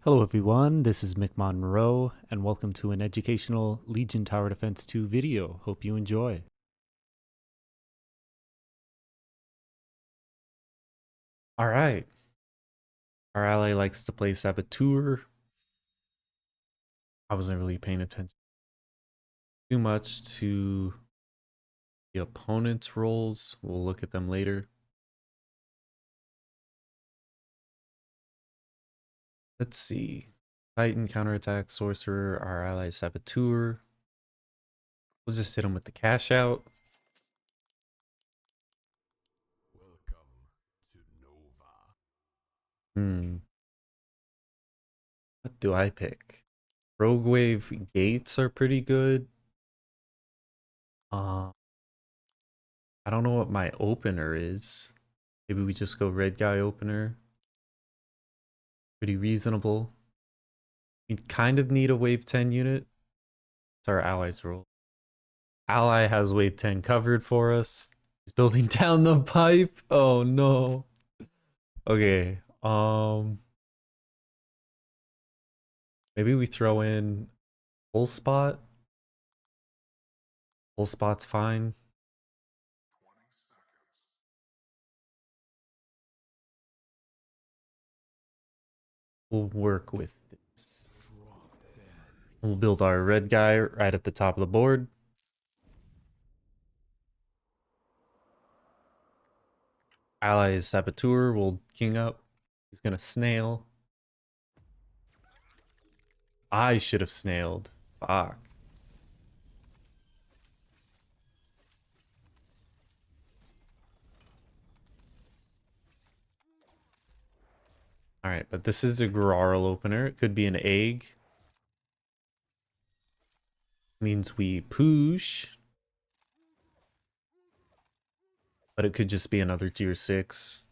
Hello everyone, this is Mick Monroe, and welcome to an educational Legion Tower Defense 2 video. Hope you enjoy. Alright, our ally likes to play Saboteur. I wasn't really paying attention too much to the opponent's roles. We'll look at them later. Let's see. Titan, Counterattack, Sorcerer, our ally Saboteur. We'll just hit him with the Cashout. What do I pick? Rogue Wave Gates are pretty good. I don't know what my opener is. Maybe we just go red guy opener. Pretty reasonable. We kind of need a wave 10 unit. It's our ally's role. Ally has wave 10 covered for us. He's building down the pipe. Oh no. Okay. Maybe we throw in full spot. Full spot's fine. We'll work with this. We'll build our red guy right at the top of the board. Ally is Saboteur. We'll king up. He's gonna snail. I should have snailed. Fuck. Alright, but this is a Grarl opener. It could be an egg. Means we push. But it could just be another tier 6.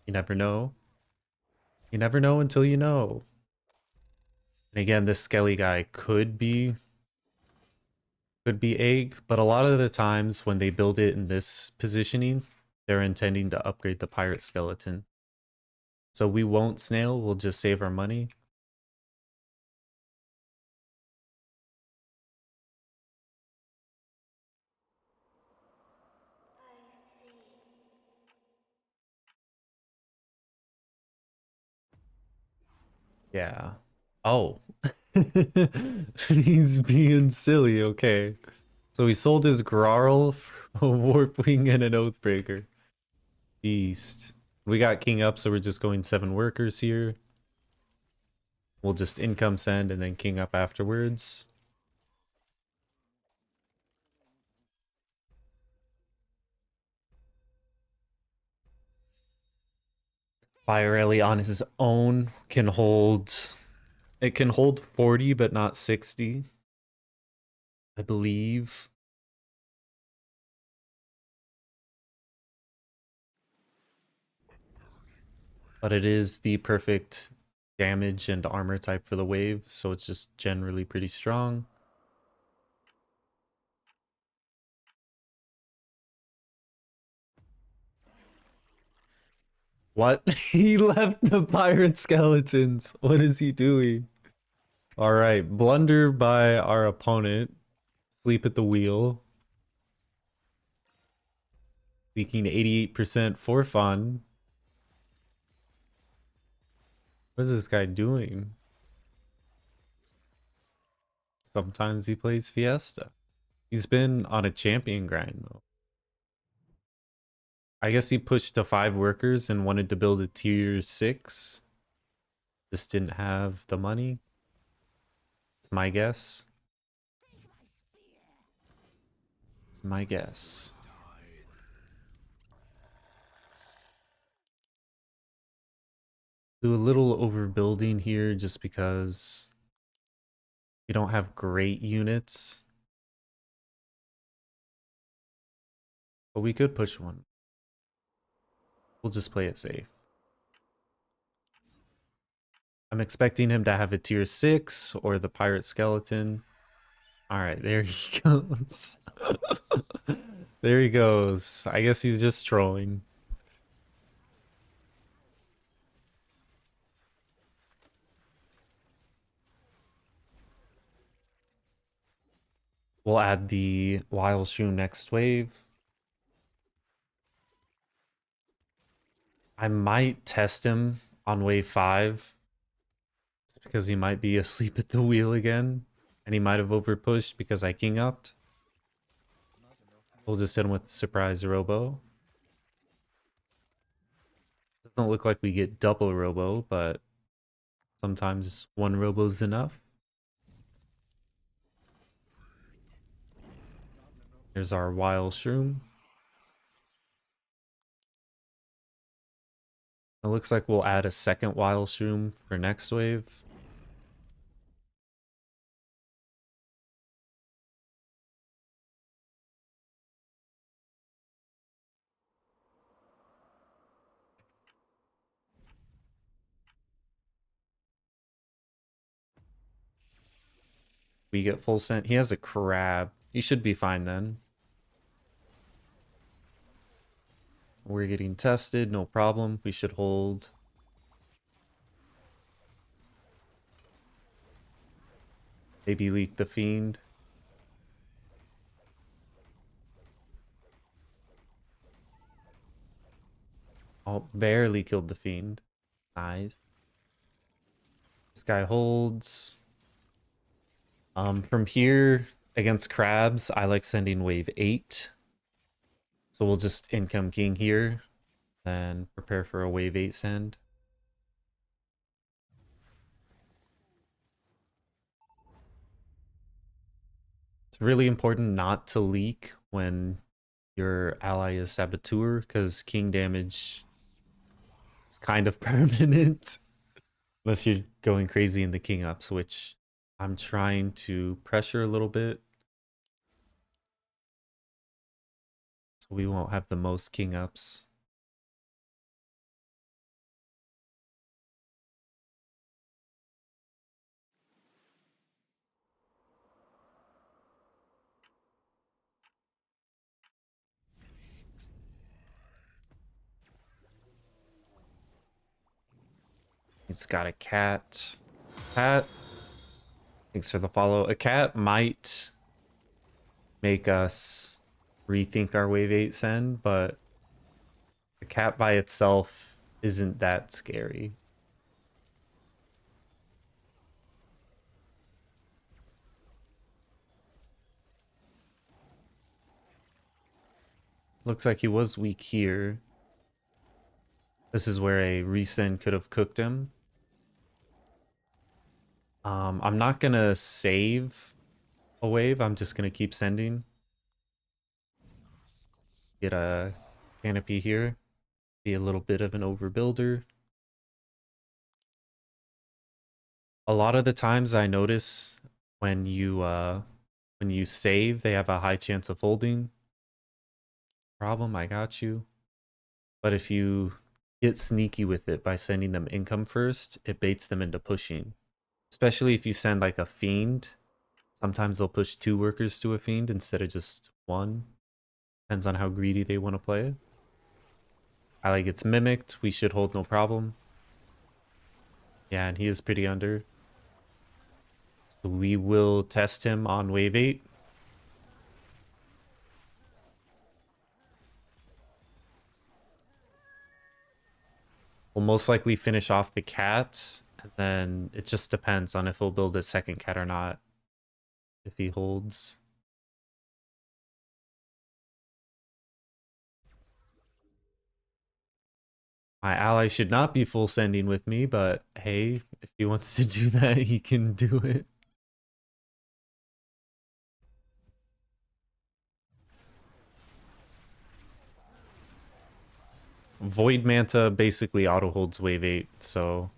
You never know. You never know until you know. And again, this Skelly guy could be egg, but a lot of the times when they build it in this positioning, they're intending to upgrade the pirate skeleton. So we won't snail, we'll just save our money. Yeah. Oh. He's being silly, okay. So he sold his Grarl for a Warp Wing and an Oathbreaker. Beast. We got king up, so we're just going 7 workers here. We'll just income send and then king up afterwards. Fire Ele on his own can hold... It can hold 40, but not 60. I believe. But it is the perfect damage and armor type for the wave, so it's just generally pretty strong. What? He left the pirate skeletons. What is he doing? All right, blunder by our opponent. Sleep at the wheel. Leaking 88% for fun. What is this guy doing? Sometimes he plays Fiesta. He's been on a champion grind though. I guess he pushed to 5 workers and wanted to build a tier 6. Just didn't have the money. It's my guess. It's my guess. Do a little overbuilding here just because we don't have great units. But we could push one. We'll just play it safe. I'm expecting him to have a tier 6 or the pirate skeleton. Alright, there he goes. There he goes. I guess he's just trolling. We'll add the Wild Shroom next wave. I might test him on wave 5 just because he might be asleep at the wheel again. And he might have overpushed because I king upped. We'll just hit him with the surprise robo. Doesn't look like we get double robo, but sometimes one robo's enough. Here's our Wild Shroom. It looks like we'll add a second Wild Shroom for next wave. We get full sent. He has a crab. He should be fine then. We're getting tested, no problem. We should hold. Maybe leak the fiend. Oh, barely killed the fiend. Nice. This guy holds. From here against crabs, I like sending wave 8. So we'll just income king here and prepare for a wave 8 send. It's really important not to leak when your ally is saboteur because king damage is kind of permanent. Unless you're going crazy in the king ups, which I'm trying to pressure a little bit. So we won't have the most king ups. He's got a cat. Cat. Thanks for the follow. A cat might make us rethink our wave 8 send, but the cat by itself isn't that scary. Looks like he was weak here. This is where a resend could have cooked him. I'm not gonna save a wave. I'm just gonna keep sending. Get a canopy here. Be a little bit of an overbuilder. A lot of the times I notice when you save, they have a high chance of holding. Problem, I got you. But if you get sneaky with it by sending them income first, it baits them into pushing. Especially if you send like a fiend. Sometimes they'll push 2 workers to a fiend instead of just 1. Depends on how greedy they want to play it. Ally gets mimicked. We should hold no problem. Yeah, and he is pretty under. So we will test him on wave 8. We'll most likely finish off the cat, and then it just depends on if he'll build a second cat or not. If he holds. My ally should not be full sending with me, but hey, if he wants to do that, he can do it. Void Manta basically auto holds wave 8, so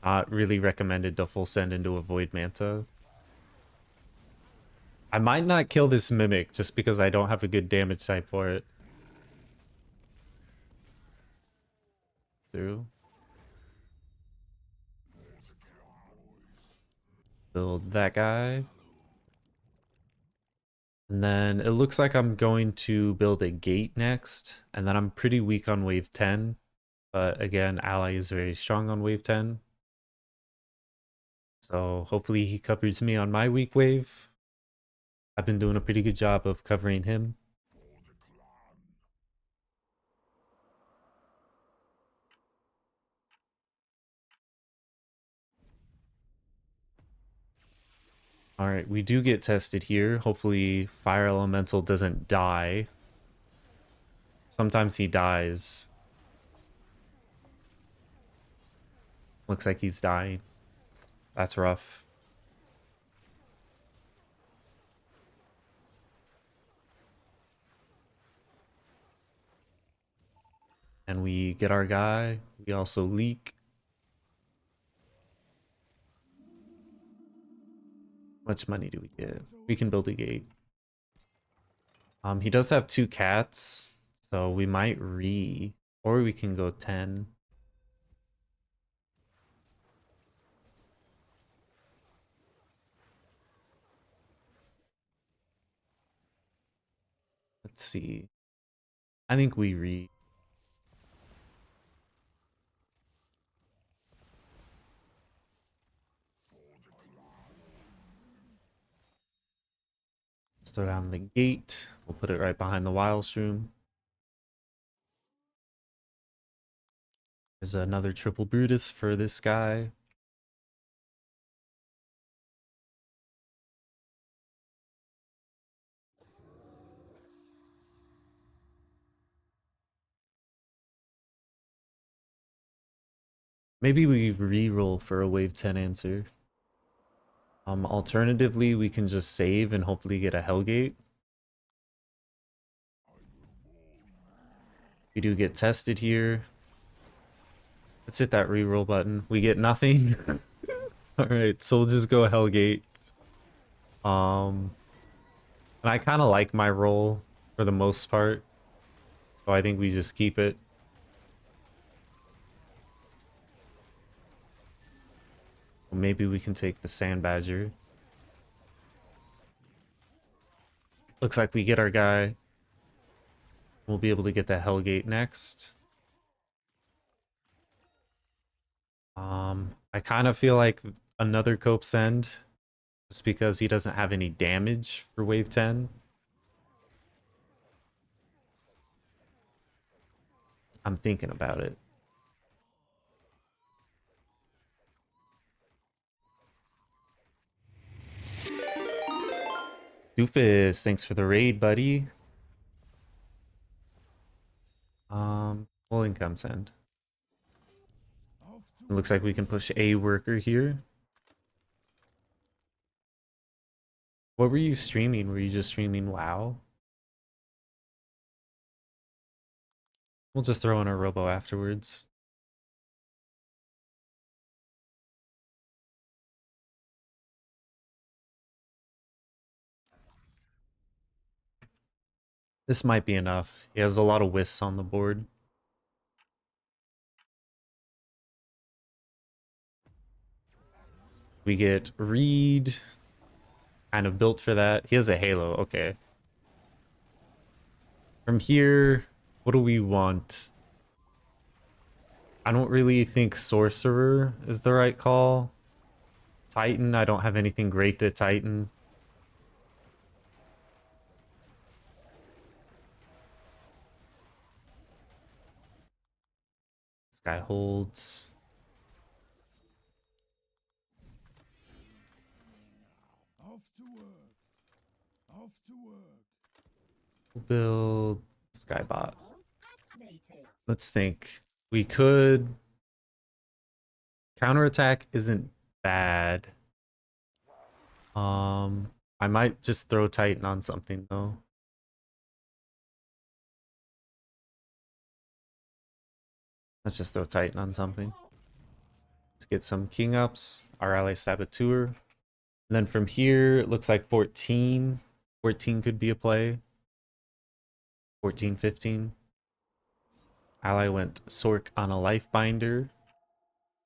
not really recommended to full send into a Void Manta. I might not kill this Mimic just because I don't have a good damage type for it. Through. Build that guy. And then it looks like I'm going to build a gate next. And then I'm pretty weak on wave 10. But again, ally is very strong on wave 10. So hopefully he covers me on my weak wave. I've been doing a pretty good job of covering him. All right, we do get tested here. Hopefully Fire Elemental doesn't die. Sometimes he dies. Looks like he's dying. That's rough. And we get our guy. We also leak. How much money do we get? We can build a gate. He does have 2 cats, so we might or we can go 10. Let's see. I think we Let's throw down the gate. We'll put it right behind the Wildstrom. There's another triple Brutus for this guy. Maybe we re-roll for a wave 10 answer. Alternatively, we can just save and hopefully get a Hellgate. We do get tested here. Let's hit that re-roll button. We get nothing. Alright, so we'll just go Hellgate. And I kind of like my roll for the most part. So I think we just keep it. Maybe we can take the Sand Badger. Looks like we get our guy. We'll be able to get the Hellgate next. I kind of feel like another Cope Send, just because he doesn't have any damage for wave 10. I'm thinking about it. Doofus, thanks for the raid, buddy. Full income send. It looks like we can push a worker here. What were you streaming? Were you just streaming WoW? We'll just throw in a robo afterwards. This might be enough. He has a lot of wisps on the board. We get Reed. Kind of built for that. He has a Halo. Okay. From here, what do we want? I don't really think Sorcerer is the right call. Titan, I don't have anything great to Titan. This guy holds. Off to work. Off to work. We'll build Skybot. Let's think. We could. Counterattack isn't bad. I might just throw Titan on something though. Let's just throw Titan on something. Let's get some King Ups. Our ally Saboteur. And then from here, it looks like 14. 14 could be a play. 14, 15. Ally went Sork on a Life Binder.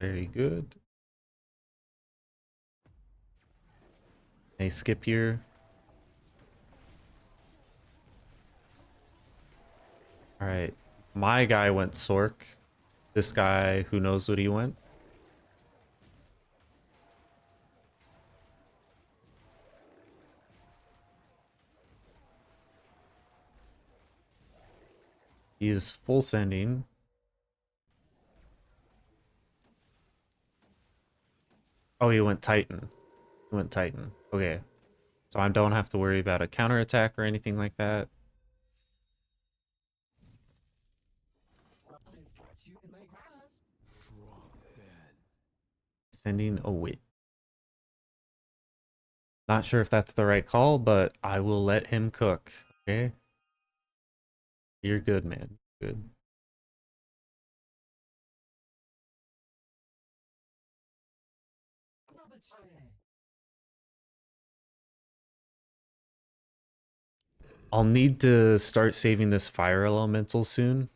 Very good. A skip here. Alright. My guy went Sork. This guy, who knows what he went? He is full sending. Oh, he went Titan. He went Titan. Okay. So I don't have to worry about a counterattack or anything like that. Sending a wit. Not sure if that's the right call, but I will let him cook. Okay? You're good, man. Good. I'll need to start saving this fire elemental soon.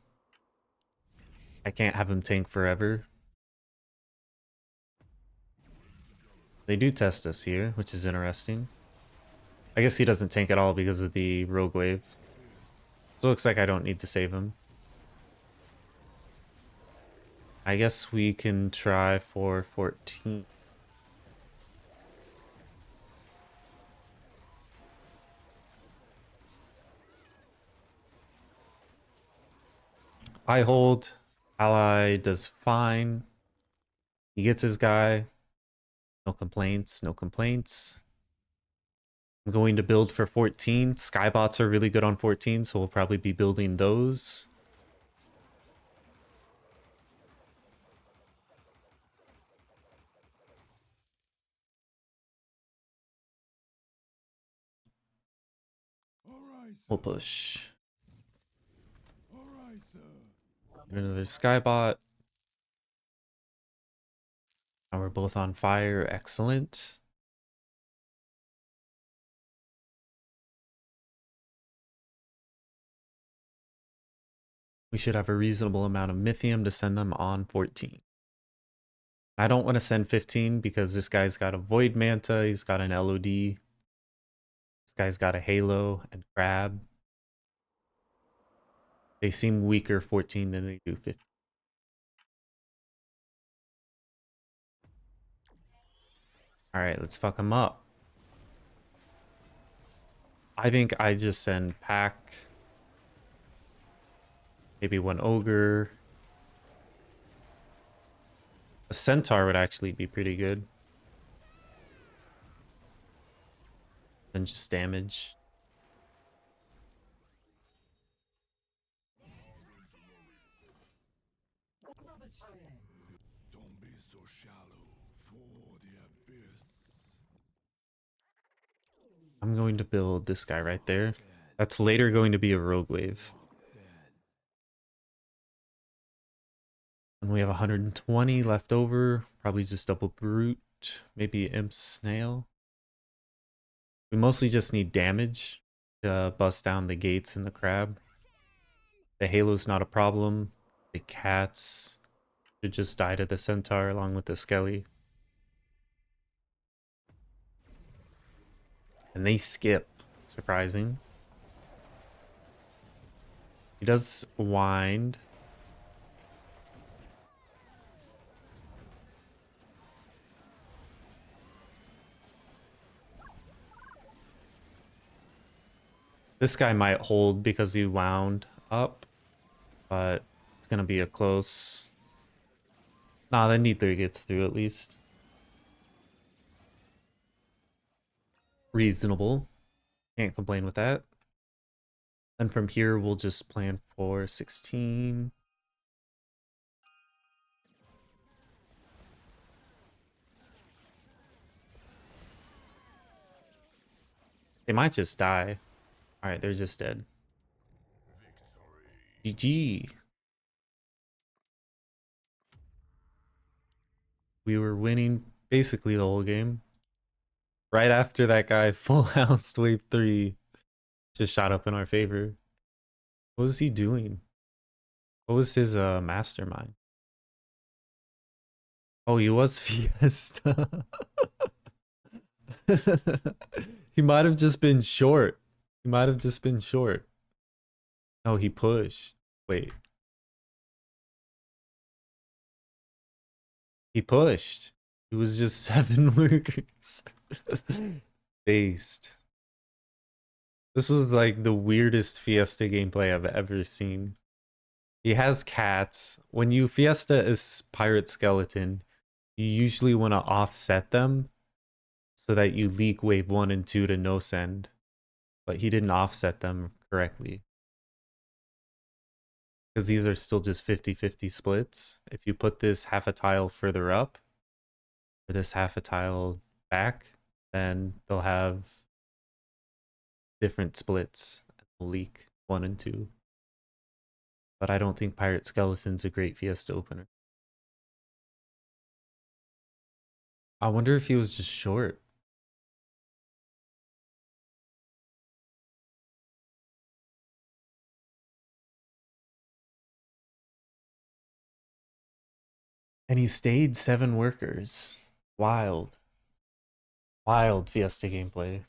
I can't have him tank forever. They do test us here, which is interesting. I guess he doesn't tank at all because of the rogue wave. So it looks like I don't need to save him. I guess we can try for 14. I hold. Ally does fine. He gets his guy. No complaints, no complaints. I'm going to build for 14. Skybots are really good on 14, so we'll probably be building those. We'll push. Alright, sir. Another Skybot. Now we're both on fire. Excellent. We should have a reasonable amount of Mythium to send them on 14. I don't want to send 15 because this guy's got a Void Manta. He's got an LOD. This guy's got a Halo and Crab. They seem weaker 14 than they do 15. Alright, let's fuck them up. I think I just send Pack. Maybe one Ogre. A Centaur would actually be pretty good. Then just damage. Don't be so shallow for the abyss. I'm going to build this guy right there. That's later going to be a Rogue Wave. And we have 120 left over. Probably just double Brute. Maybe Imp Snail. We mostly just need damage to bust down the gates and the crab. The Halo's not a problem. The cats should just die to the Centaur along with the Skelly. And they skip. Surprising. He does wind. This guy might hold because he wound up, but it's gonna be a close. Nah, the Neither gets through at least. Reasonable. Can't complain with that. And from here, we'll just plan for 16. They might just die. All right, they're just dead. GG. We were winning basically the whole game. Right after that guy full house wave 3 just shot up in our favor. What was he doing? What was his mastermind? Oh, he was Fiesta. He might have just been short. He might have just been short. No, he pushed. Wait. He pushed. It was just 7 workers. Based. This was like the weirdest Fiesta gameplay I've ever seen. He has cats. When you Fiesta is Pirate Skeleton, you usually want to offset them so that you leak wave 1 and 2 to no send. But he didn't offset them correctly. Because these are still just 50-50 splits. If you put this half a tile further up, or this half a tile back, then they'll have different splits. They'll leak 1 and 2. But I don't think Pirate Skeleton's a great Fiesta opener. I wonder if he was just short. And he stayed 7 workers. Wild. Wild Fiesta gameplay.